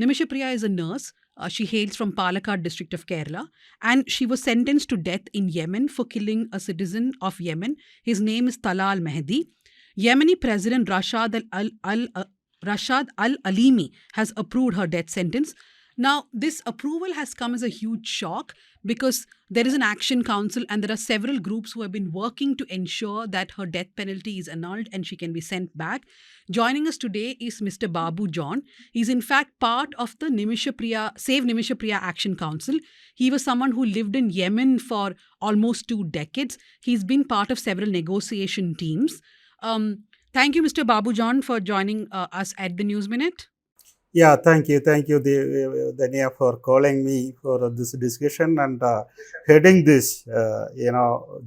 Nimisha Priya is a nurse. She hails from Palakkad district of Kerala, and she was sentenced to death in Yemen for killing a citizen of Yemen. His name is Talal Mehdi. Yemeni President Rashad Al Alimi has approved her death sentence. Now, this approval has come as a huge shock because there is an action council and there are several groups who have been working to ensure that her death penalty is annulled and she can be sent back. Joining us today is Mr. Babu John. He's in fact part of the Nimisha Priya, Save Nimisha Priya Action Council. He was someone who lived in Yemen for almost 2 decades. He's been part of several negotiation teams. Thank you, Mr. Babu John, for joining us at the News Minute. Yeah, thank you, Dhanya, for calling me for this discussion and heading this,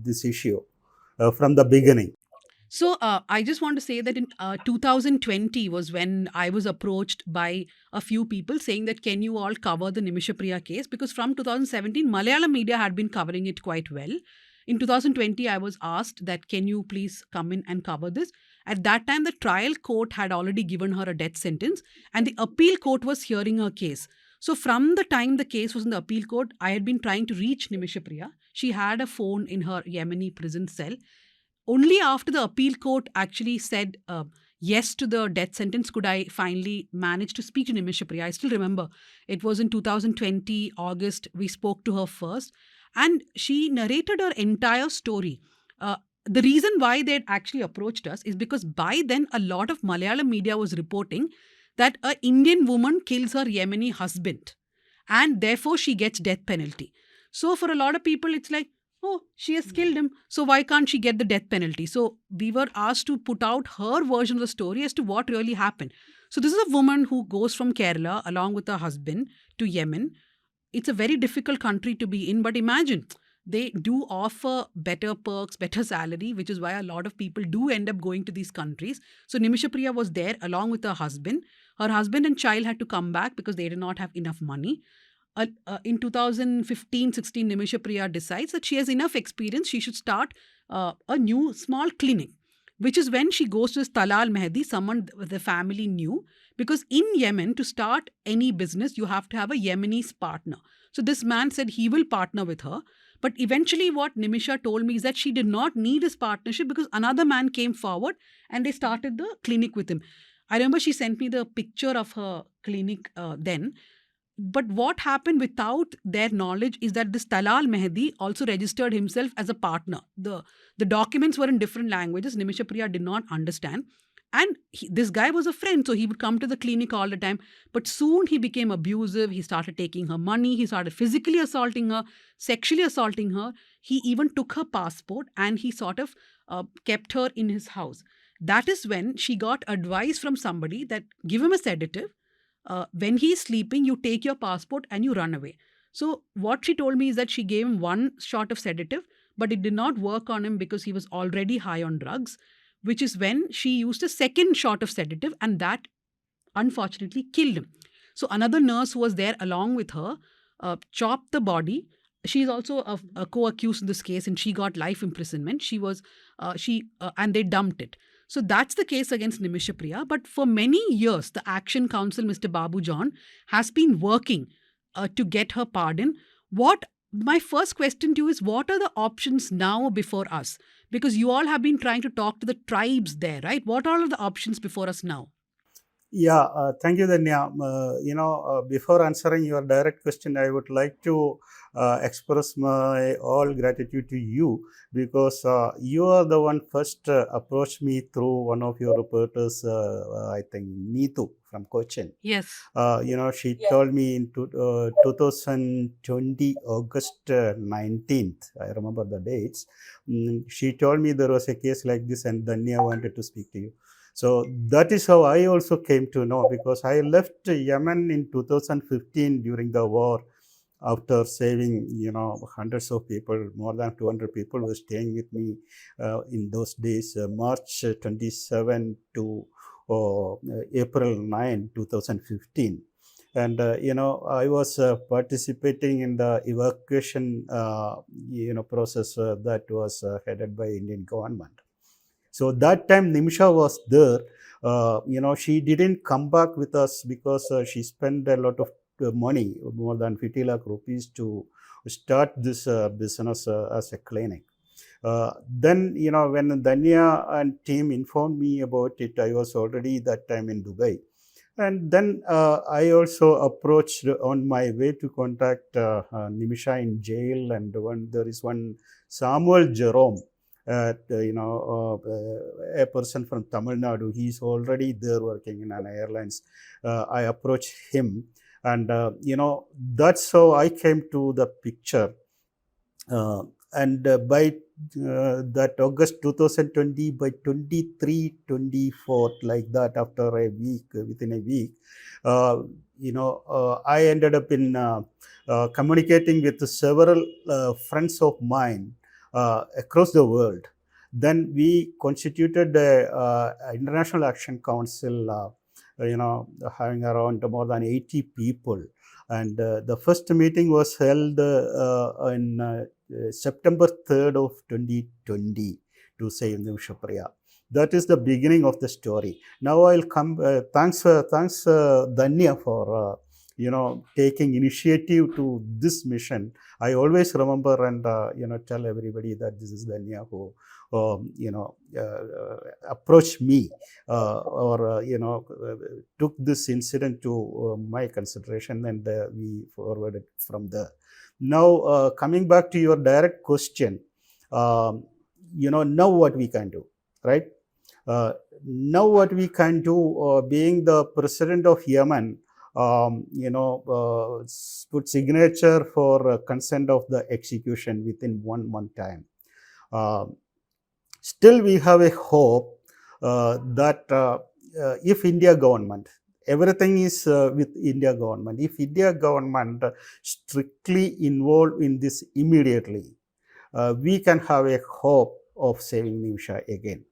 this issue from the beginning. So I just want to say that in 2020 was when I was approached by a few people saying that can you all cover the Nimisha Priya case, because from 2017 Malayalam media had been covering it quite well. In 2020 I was asked that can you please come in and cover this. At that time the trial court had already given her a death sentence and the appeal court was hearing her case. So from the time the case was in the appeal court, I had been trying to reach Nimisha Priya. She had a phone in her Yemeni prison cell. Only after the appeal court actually said yes to the death sentence could I finally manage to speak to Nimisha Priya. I still remember it was in 2020 August. We spoke to her first and she narrated her entire story. The reason why they had actually approached us is because by then a lot of Malayalam media was reporting that an Indian woman kills her Yemeni husband and therefore she gets death penalty. So for a lot of people, it's like, oh, she has killed him. So why can't she get the death penalty? So we were asked to put out her version of the story as to what really happened. So this is a woman who goes from Kerala along with her husband to Yemen. It's a very difficult country to be in, but imagine they do offer better perks, better salary, which is why a lot of people do end up going to these countries. So Nimisha Priya was there along with her husband. Her husband and child had to come back because they did not have enough money. In 2015-16, Nimisha Priya decides that she has enough experience. She should start a new small clinic, which is when she goes to this Talal Mehdi, someone the family knew. Because in Yemen, to start any business, you have to have a Yemeni partner. So this man said he will partner with her. But eventually what Nimisha told me is that she did not need his partnership because another man came forward and they started the clinic with him. I remember she sent me the picture of her clinic then. But what happened without their knowledge is that this Talal Mehdi also registered himself as a partner. The documents were in different languages. Nimisha Priya did not understand. And this guy was a friend, so he would come to the clinic all the time. But soon he became abusive. He started taking her money. He started physically assaulting her, sexually assaulting her. He even took her passport and he sort of kept her in his house. That is when she got advice from somebody that give him a sedative. When he is sleeping, you take your passport and you run away. So what she told me is that she gave him one shot of sedative, but it did not work on him because he was already high on drugs, which is when she used a second shot of sedative and that unfortunately killed him. So another nurse who was there along with her chopped the body. She's also a co-accused in this case and she got life imprisonment. And they dumped it. So that's the case against Nimisha Priya. But for many years, the Action Council, Mr. Babu John, has been working to get her pardon. My first question to you is, what are the options now before us? Because you all have been trying to talk to the tribes there, right? What are the options before us now? Yeah, thank you, Dhanya. Before answering your direct question, I would like to express my all gratitude to you because you are the one first approached me through one of your reporters, I think Neetu from Cochin. Yes. She told me in 2020, August 19th, I remember the dates. She told me there was a case like this and Dhanya wanted to speak to you. So that is how I also came to know, because I left Yemen in 2015 during the war after saving, hundreds of people. More than 200 people were staying with me in those days, March 27 to April 9, 2015. And, I was participating in the evacuation, process that was headed by Indian government. So that time Nimisha was there. She didn't come back with us because she spent a lot of money, more than 50 lakh rupees, to start this business as a clinic. Then, when Dhanya and team informed me about it, I was already that time in Dubai. And then I also approached on my way to contact Nimisha in jail, and there is one Samuel Jerome, a person from Tamil Nadu. He's already there working in an airlines. I approached him, and that's how I came to the picture. Uh, and by that August 2020, by 23, 24, like that, after a week, within a week, uh, I ended up in communicating with several friends of mine across the world. Then we constituted the International Action Council, having around more than 80 people. And the first meeting was held in September 3rd of 2020 to save Nimisha Priya. That is the beginning of the story. Now I'll come. Thanks, Dhanya, for taking initiative to this mission. I always remember and tell everybody that this is Dhanya who approached me or took this incident to my consideration, and we forwarded from there. Now, coming back to your direct question, now what we can do, right? Now what we can do, being the president of Yemen, put signature for consent of the execution within 1 month time. Still, we have a hope that if India government, everything is with India government. If India government strictly involved in this immediately, we can have a hope of saving Nimisha again.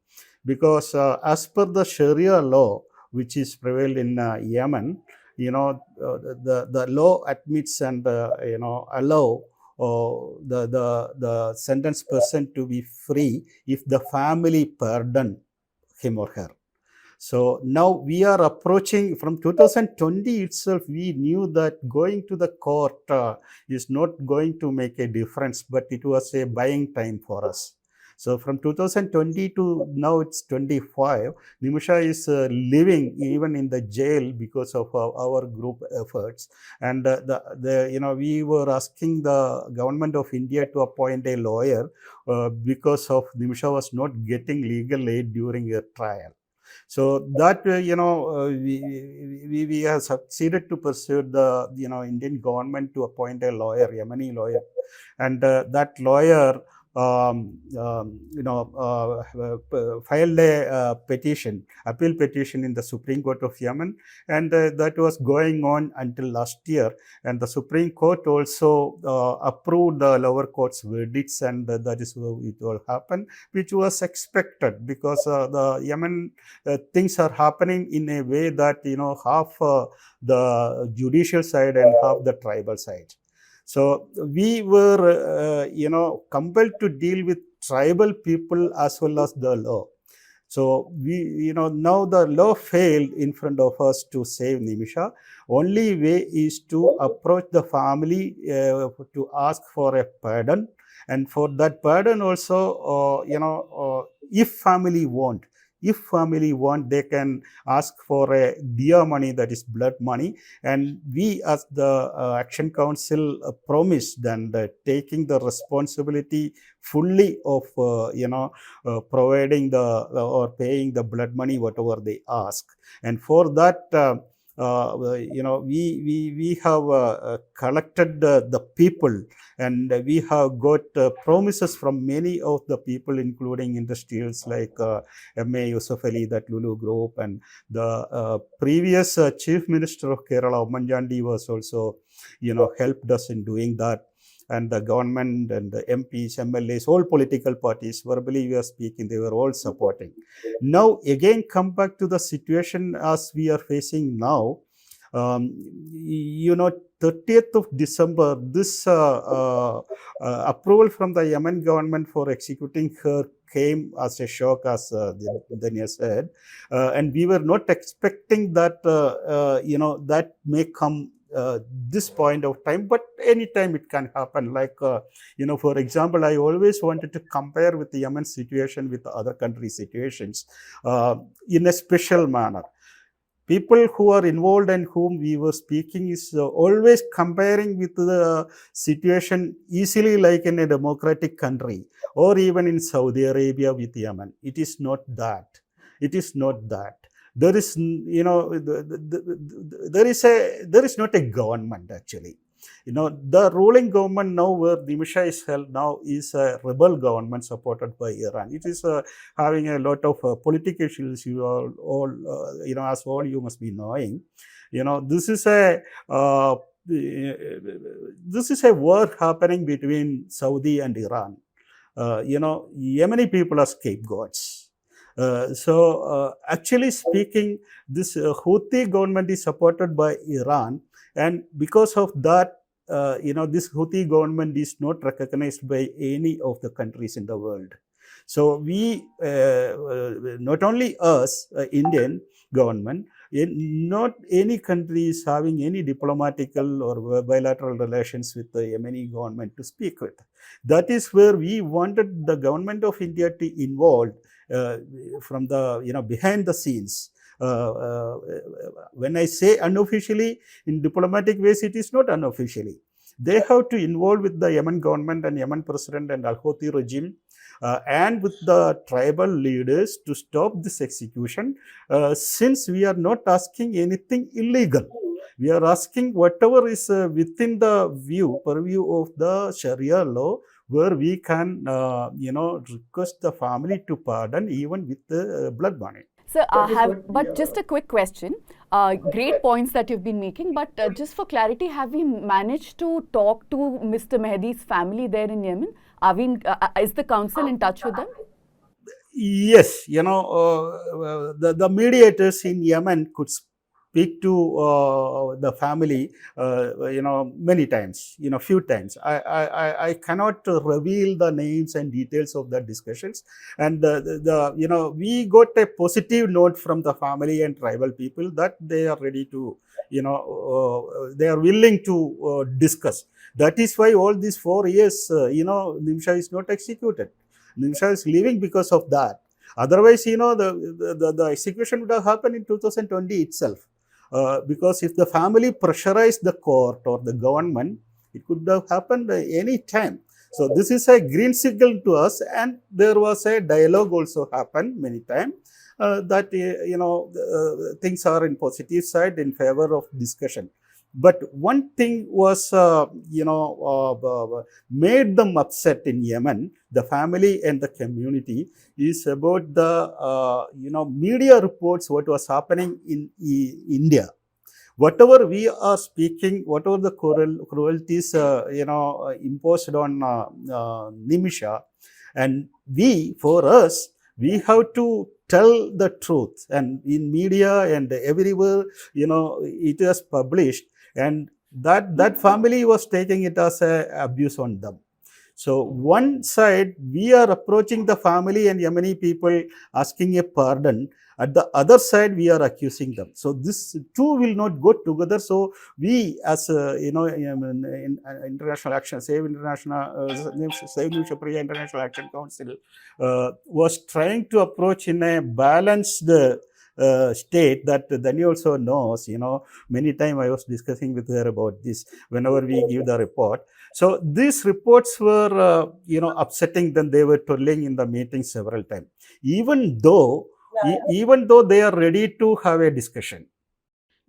Because as per the Sharia law, which is prevailed in Yemen, the law admits and allow the sentenced person to be free if the family pardon him or her. So now we are approaching from 2020 itself. We knew that going to the court is not going to make a difference, but it was a buying time for us. So from 2020 to now it's 25, Nimisha is living even in the jail because of our group efforts. And we were asking the government of India to appoint a lawyer because of Nimisha was not getting legal aid during a trial. So that we have succeeded to pursue the Indian government to appoint a lawyer, Yemeni lawyer, and that lawyer filed a appeal petition in the Supreme Court of Yemen, and that was going on until last year. And the Supreme Court also approved the lower court's verdicts, and that is how it will happen, which was expected because the Yemen things are happening in a way that half the judicial side and half the tribal side. So we were, compelled to deal with tribal people as well as the law. So we, now the law failed in front of us to save Nimisha. Only way is to approach the family to ask for a pardon, and for that pardon also, if family want, they can ask for a diya money, that is blood money. And we as the Action Council promised and taking the responsibility fully of providing the or paying the blood money whatever they ask. And for that we have collected the people, and we have got promises from many of the people, including industrials like M.A. Yusuf Ali, that Lulu Group, and the previous Chief Minister of Kerala, Manjandi, was also helped us in doing that. And the government and the MPs, MLAs, all political parties, verbally we are speaking, they were all supporting. Now again come back to the situation as we are facing now. You know, 30th of December, this approval from the Yemen government for executing her came as a shock, as Danya said, and we were not expecting that. That may come this point of time, but anytime it can happen. Like for example, I always wanted to compare with the Yemen situation with other country situations in a special manner. People who are involved and whom we were speaking is always comparing with the situation easily, like in a democratic country or even in Saudi Arabia with Yemen. It is not that. It is not that. There is, there is not a government actually. The ruling government now, where Nimisha is held now, is a rebel government supported by Iran. It is having a lot of political issues. You all as all you must be knowing. This is a war happening between Saudi and Iran. Yemeni people are scapegoats. Actually speaking, this Houthi government is supported by Iran, and because of that, this Houthi government is not recognized by any of the countries in the world. So we, not only us, Indian government, not any country is having any diplomatical or bilateral relations with the Yemeni government to speak with. That is where we wanted the government of India to involve from the behind the scenes. When I say unofficially, in diplomatic ways, it is not unofficially. They have to involve with the Yemen government and Yemen president and Al-Houthi regime and with the tribal leaders to stop this execution, since we are not asking anything illegal. We are asking whatever is within the purview of the Sharia law, where we can, request the family to pardon even with the blood money. So, but just a quick question. Great points that you've been making, but just for clarity, have we managed to talk to Mr. Mehdi's family there in Yemen? Is the council in touch with them? Yes, the mediators in Yemen could speak to the family, many times, few times. I cannot reveal the names and details of the discussions. And we got a positive note from the family and tribal people that they are ready to, they are willing to discuss. That is why all these 4 years, Nimisha is not executed. Nimisha is leaving because of that. Otherwise, the execution would have happened in 2020 itself. Because if the family pressurized the court or the government, it could have happened any time. So this is a green signal to us, and there was a dialogue also happened many times that things are in positive side in favor of discussion. But one thing was, made them upset in Yemen, the family and the community, is about the, media reports what was happening in India. Whatever we are speaking, whatever the cruelties, imposed on Nimisha, and for us, we have to tell the truth. And in media and everywhere, it is published. And that family was taking it as a abuse on them. So one side, we are approaching the family and Yemeni people asking a pardon. At the other side, we are accusing them. So this two will not go together. So we, as in International Action, Save Nimisha Priya International Action Council, was trying to approach in a balanced state that Dhanya also knows. Many times I was discussing with her about this whenever we give the report. So these reports were, upsetting them. They were telling in the meeting several times, even though they are ready to have a discussion.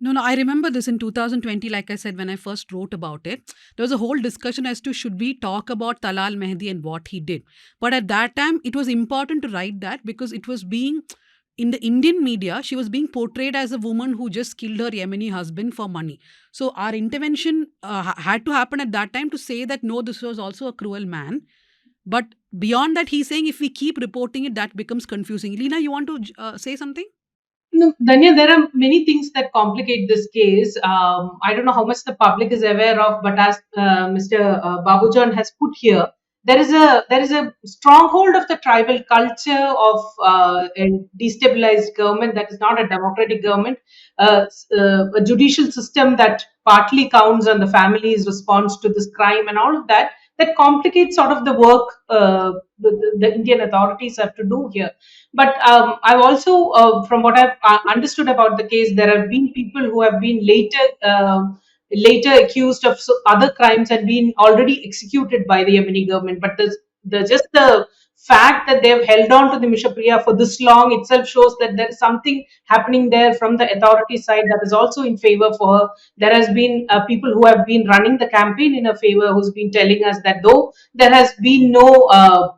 No, I remember this in 2020, like I said, when I first wrote about it. There was a whole discussion as to should we talk about Talal Mehdi and what he did. But at that time, it was important to write that because it was being, in the Indian media, she was being portrayed as a woman who just killed her Yemeni husband for money. So our intervention had to happen at that time to say that, no, this was also a cruel man. But beyond that, he's saying if we keep reporting it, that becomes confusing. Lina, you want to say something? No, Danya, there are many things that complicate this case. I don't know how much the public is aware of, but as Mr. Babujan has put here, there is a stronghold of the tribal culture of a destabilized government that is not a democratic government, a judicial system that partly counts on the family's response to this crime, and all of that. That complicates sort of the work the Indian authorities have to do here. But I've also, from what I've understood about the case, there have been people who have been later accused of other crimes and been already executed by the Yemeni government. But the fact that they've held on to the Nimisha Priya for this long itself shows that there is something happening there from the authority side that is also in favor for her. There has been people who have been running the campaign in her favor, who's been telling us that though there has been no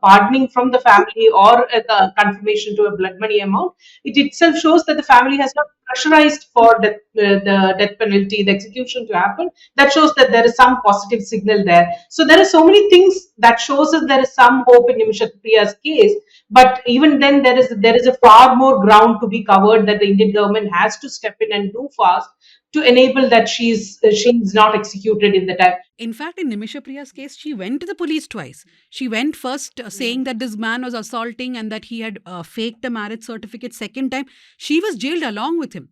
pardoning from the family or a confirmation to a blood money amount, it itself shows that the family has not pressurized for the death penalty, the execution to happen. That shows that there is some positive signal there. So there are so many things that shows us there is some hope in Nimisha Priya's case. But even then, there is a far more ground to be covered that the Indian government has to step in and do fast to enable that she's not executed in the time. In fact, in Nimisha Priya's case, she went to the police twice. She went first saying that this man was assaulting and that he had faked a marriage certificate. Second time, she was jailed along with him.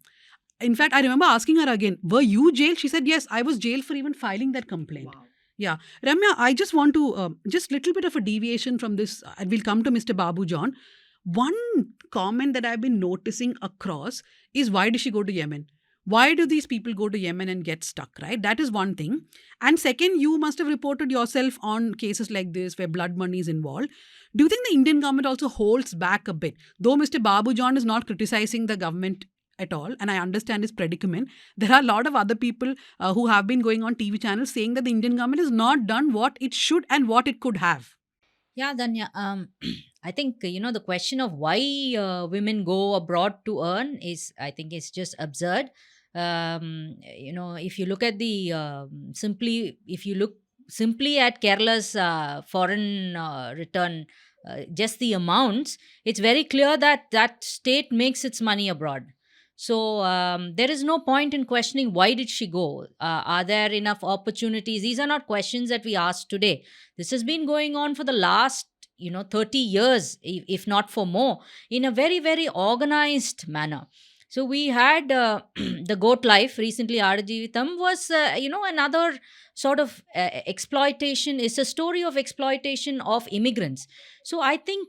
In fact, I remember asking her again, were you jailed? She said, yes, I was jailed for even filing that complaint. Wow. Yeah. Ramya, I just want to, just little bit of a deviation from this. We'll come to Mr. Babu John. One comment that I've been noticing across is, why did she go to Yemen? Why do these people go to Yemen and get stuck, right? That is one thing. And second, you must have reported yourself on cases like this where blood money is involved. Do you think the Indian government also holds back a bit? Though Mr. Babu John is not criticizing the government at all, and I understand his predicament, there are a lot of other people who have been going on TV channels saying that the Indian government has not done what it should and what it could have. Yeah, Danya. I think the question of why women go abroad to earn is, I think, is just absurd. If you look at if you look simply at Kerala's foreign return, just the amounts, it's very clear that that state makes its money abroad. So there is no point in questioning why did she go. Are there enough opportunities? These are not questions that we ask today. This has been going on for the last 30 years, if not for more, in a very, very organized manner. So we had the goat life recently. Adajivitam was another sort of exploitation. It's a story of exploitation of immigrants. So I think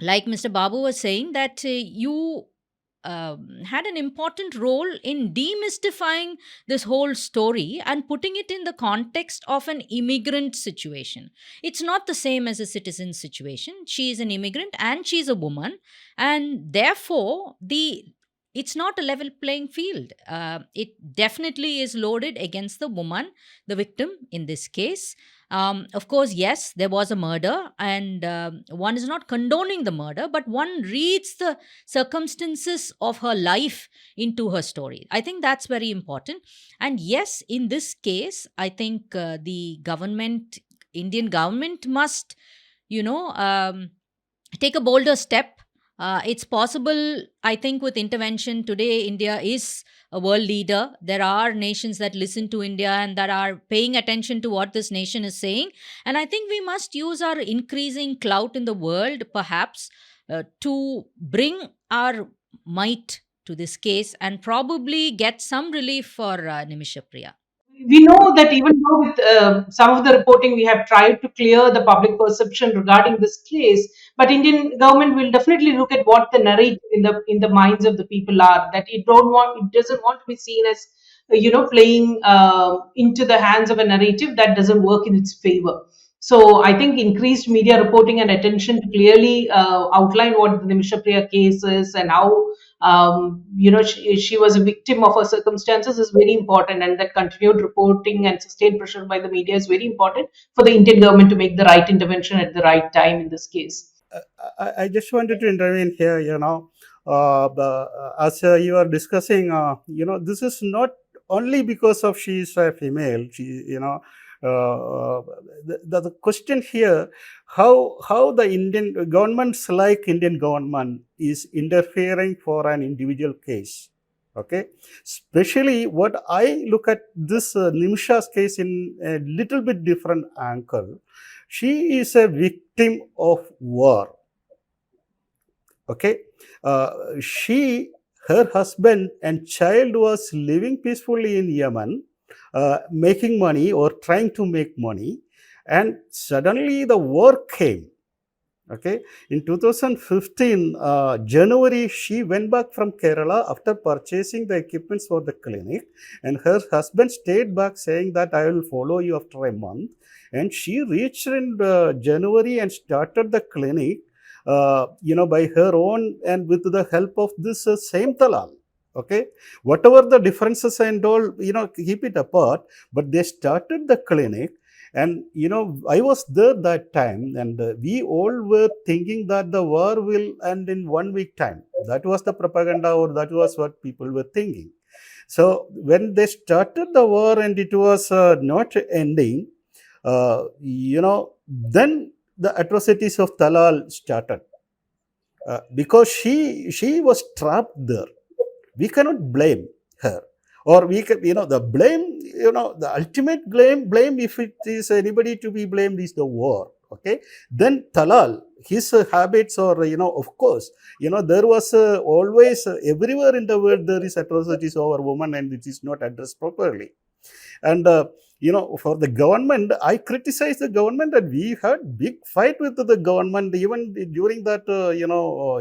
like Mr. Babu was saying, that you had an important role in demystifying this whole story and putting it in the context of an immigrant situation. It's not the same as a citizen situation. She is an immigrant and she's a woman, and therefore it's not a level playing field. It definitely is loaded against the woman, the victim in this case. Of course, yes, there was a murder, and one is not condoning the murder, but one reads the circumstances of her life into her story. I think that's very important. And yes, in this case, I think Indian government must, take a bolder step. It's possible, I think, with intervention. Today, India is a world leader. There are nations that listen to India and that are paying attention to what this nation is saying. And I think we must use our increasing clout in the world, perhaps, to bring our might to this case and probably get some relief for Nimisha Priya. We know that even though with some of the reporting we have tried to clear the public perception regarding this case, but Indian government will definitely look at what the narrative in the minds of the people are, that it doesn't want to be seen as playing into the hands of a narrative that doesn't work in its favor. So I think increased media reporting and attention to clearly outline what the Nimisha Priya case is and how she was a victim of her circumstances is very important, and that continued reporting and sustained pressure by the media is very important for the Indian government to make the right intervention at the right time in this case. I just wanted to intervene here, as you are discussing, this is not only because of she is a female. She, the question here, how the Indian governments like Indian government is interfering for an individual case. Okay, especially what I look at this Nimisha's case in a little bit different angle. She is a victim of war. Okay, she, her husband and child was living peacefully in Yemen, making money or trying to make money, and suddenly the war came. Okay, in 2015 January, she went back from Kerala after purchasing the equipments for the clinic, and her husband stayed back saying that I will follow you after a month. And she reached in January and started the clinic, by her own and with the help of this same Talal. Okay, whatever the differences and all, keep it apart, but they started the clinic. And I was there that time, and we all were thinking that the war will end in 1 week time. That was the propaganda, or that was what people were thinking. So when they started the war and it was not ending, then the atrocities of Talal started, because she was trapped there. We cannot blame her, or we can, the blame, the ultimate blame, if it is anybody to be blamed, is the war. Okay, then Talal, his habits, or of course, there was always, everywhere in the world there is atrocities over women, and it is not addressed properly. And for the government, I criticize the government, and we had big fight with the government even during that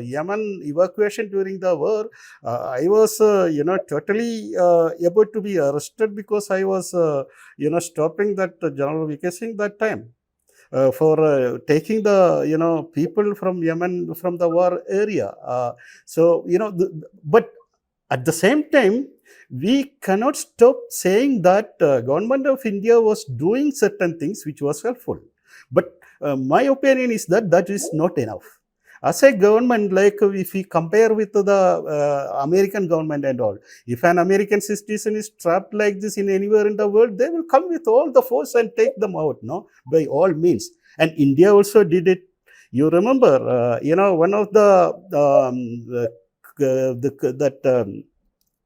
Yemen evacuation during the war. I was totally about to be arrested, because I was stopping that General VK Singh that time, for taking the people from Yemen from the war area. But at the same time, we cannot stop saying that government of India was doing certain things which was helpful. But my opinion is that that is not enough. As a government, like if we compare with the American government and all, if an American citizen is trapped like this in anywhere in the world, they will come with all the force and take them out, no, by all means. And India also did it. You remember, one of that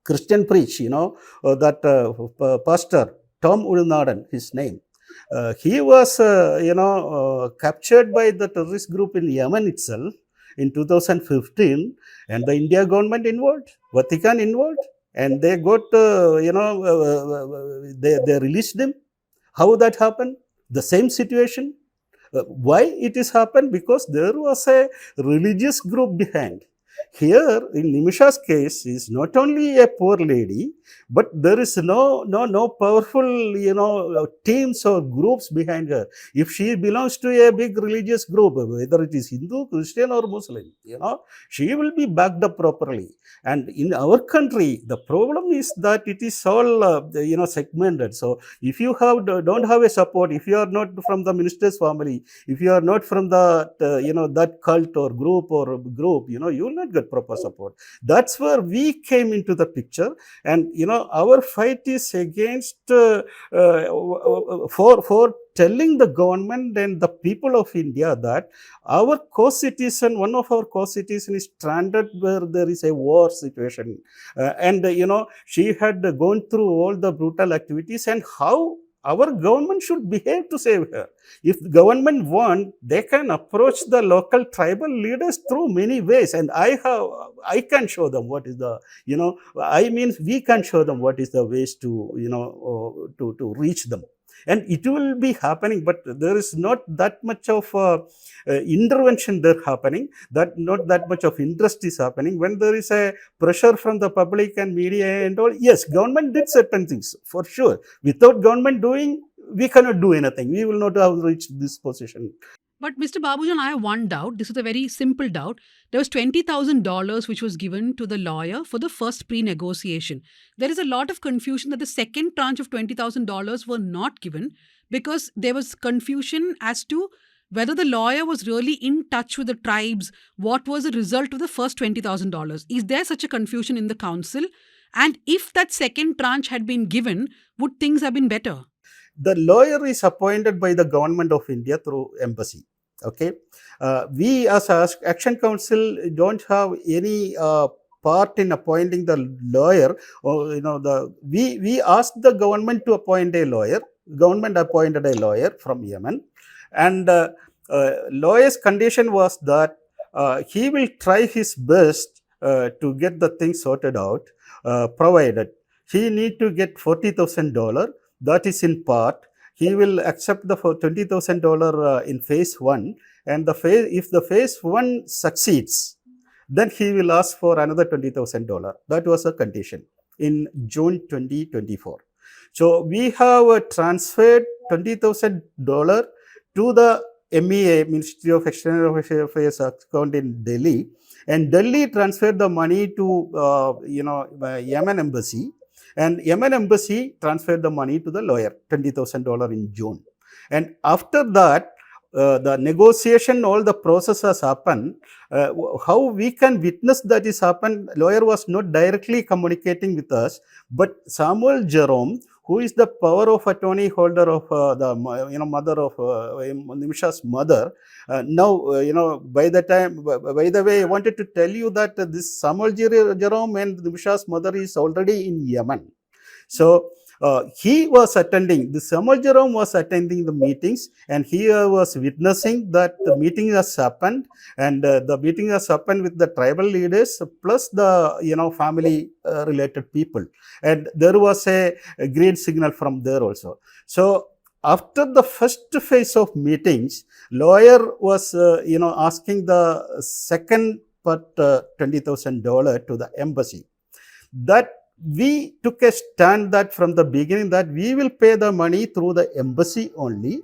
Christian preach, that pastor, Tom Ulnadan, his name. He was, captured by the terrorist group in Yemen itself in 2015, and the India government involved, Vatican involved, and they got, they released him. How that happened? The same situation. Why it is happened? Because there was a religious group behind. Here in Nimisha's case is not only a poor lady, but there is no powerful teams or groups behind her. If she belongs to a big religious group, whether it is Hindu, Christian, or Muslim, she will be backed up properly. And in our country, the problem is that it is all segmented. So if you don't have a support, if you are not from the minister's family, if you are not from the that cult or group, you will not get proper support. That's where we came into the picture. And our fight is against for telling the government and the people of India that our co-citizen, one of our co-citizens, is stranded where there is a war situation, and she had gone through all the brutal activities, and how our government should behave to save her. If the government want, they can approach the local tribal leaders through many ways, and I can show them what is the we can show them what is the ways to to reach them, and it will be happening. But there is not that much of intervention there happening, that not that much of interest is happening. When there is a pressure from the public and media and all, yes, government did certain things for sure. Without government doing, we cannot do anything. We will not have reached this position. But Mr. Babujan, I have one doubt. This is a very simple doubt. There was $20,000 which was given to the lawyer for the first pre-negotiation. There is a lot of confusion that the second tranche of $20,000 were not given, because there was confusion as to whether the lawyer was really in touch with the tribes. What was the result of the first $20,000? Is there such a confusion in the council? And if that second tranche had been given, would things have been better? The lawyer is appointed by the government of India through embassy. Okay, we as Action Council don't have any part in appointing the lawyer, or we asked the government to appoint a lawyer. Government appointed a lawyer from Yemen, and lawyer's condition was that he will try his best to get the thing sorted out, provided he need to get $40,000. That is in part. He will accept the $20,000 in phase one, and if the phase one succeeds, then he will ask for another $20,000. That was a condition in June 2024. So we have transferred $20,000 to the MEA, Ministry of External Affairs account in Delhi, and Delhi transferred the money to Yemen embassy, and Yemen embassy transferred the money to the lawyer, $20,000 in June. And after that, the negotiation, all the process has happened. How we can witness that is happened? Lawyer was not directly communicating with us, but Samuel Jerome, who is the power of attorney holder of the mother of Nimisha's mother. Now, by the way, I wanted to tell you that this Samuel Jerome and Nimisha's mother is already in Yemen. So he was attending, the Samuel Jerome was attending the meetings, and he was witnessing that the meeting has happened, and the meeting has happened with the tribal leaders plus the family related people, and there was a green signal from there also. So after the first phase of meetings, lawyer was asking the second part, $20,000 to the embassy. That we took a stand that from the beginning that we will pay the money through the embassy only.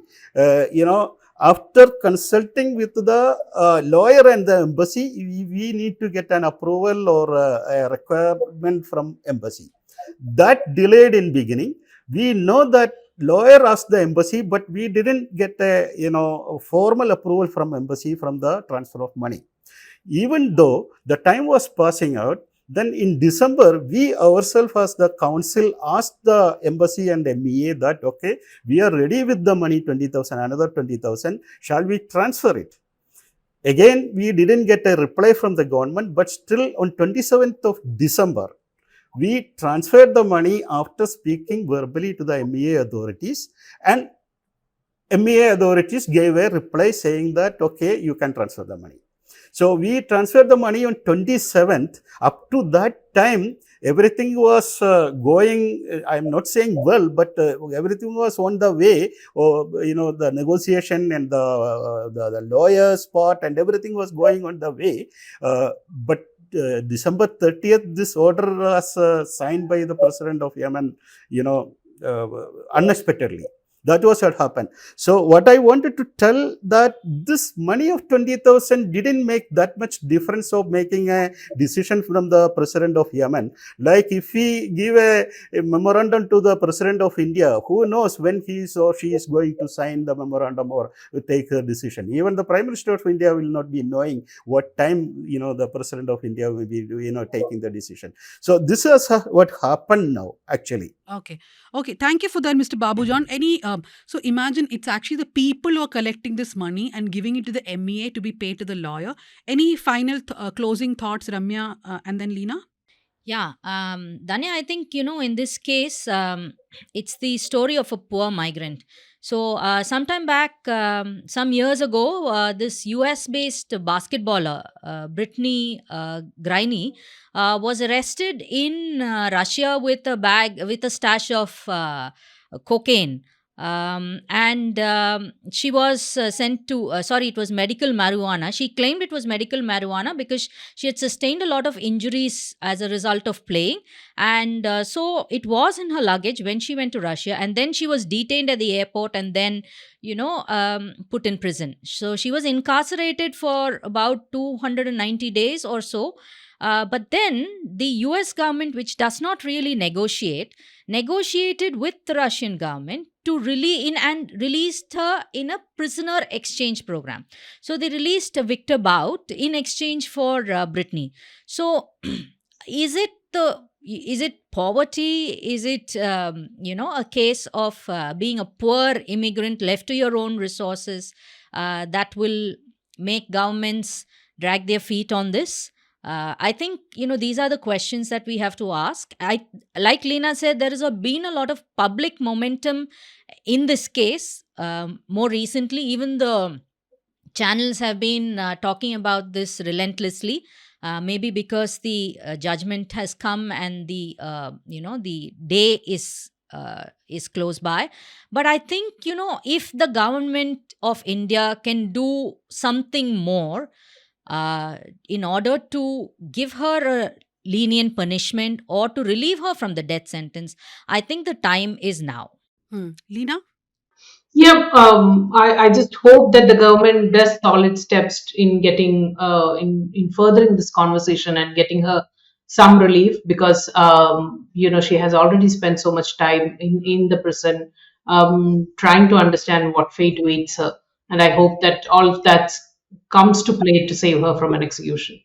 After consulting with the lawyer and the embassy, we need to get an approval or a requirement from embassy. That delayed in beginning. We know that lawyer asked the embassy, but we didn't get a formal approval from embassy from the transfer of money. Even though the time was passing out, then in December, we ourselves as the council asked the embassy and MEA that, okay, we are ready with the money, 20,000, another 20,000, shall we transfer it? Again, we didn't get a reply from the government, but still on 27th of December, we transferred the money after speaking verbally to the MEA authorities, and MEA authorities gave a reply saying that, okay, you can transfer the money. So we transferred the money on 27th. Up to that time, everything was going, I'm not saying well, but everything was on the way. The negotiation and the lawyer's part and everything was going on the way. But December 30th, this order was signed by the president of Yemen, unexpectedly. That was what happened. So what I wanted to tell that this money of 20,000 didn't make that much difference of making a decision from the president of Yemen. Like if we give a memorandum to the president of India, who knows when he or she is going to sign the memorandum or take a decision. Even the Prime Minister of India will not be knowing what time the president of India will be taking the decision. So this is what happened now actually. Okay. Thank you for that, Mr. Babu John. So imagine it's actually the people who are collecting this money and giving it to the MEA to be paid to the lawyer. Any final closing thoughts, Ramya, and then Leena? Yeah, Danya, I think, in this case, it's the story of a poor migrant. So, sometime back, some years ago, this US based basketballer, Brittany Griner, was arrested in Russia with with a stash of cocaine. And she was sent to, it was medical marijuana. She claimed it was medical marijuana because she had sustained a lot of injuries as a result of playing. And so it was in her luggage when she went to Russia. And then she was detained at the airport and then, put in prison. So she was incarcerated for about 290 days or so. But then the US government, which does not really negotiated with the Russian government to released her in a prisoner exchange program. So they released Victor Bout in exchange for Brittany. So is it the is it poverty? Is it, a case of being a poor immigrant left to your own resources that will make governments drag their feet on this? I think, these are the questions that we have to ask. Like Lena said, there has been a lot of public momentum in this case. More recently, even the channels have been talking about this relentlessly, maybe because the judgment has come and the day is close by. But I think, if the government of India can do something more in order to give her a lenient punishment or to relieve her from the death sentence, I think the time is now. Lena? Yeah, I just hope that the government does solid steps in getting in furthering this conversation and getting her some relief, because she has already spent so much time in the prison, trying to understand what fate awaits her, and I hope that all of that comes to play to save her from an execution.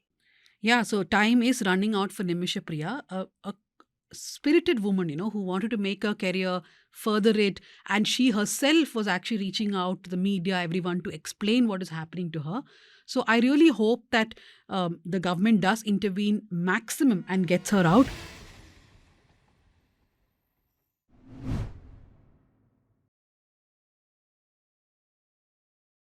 Yeah, so time is running out for Nimisha Priya, a spirited woman, who wanted to make her career, further it, and she herself was actually reaching out to the media, everyone, to explain what is happening to her. So I really hope that the government does intervene maximum and gets her out.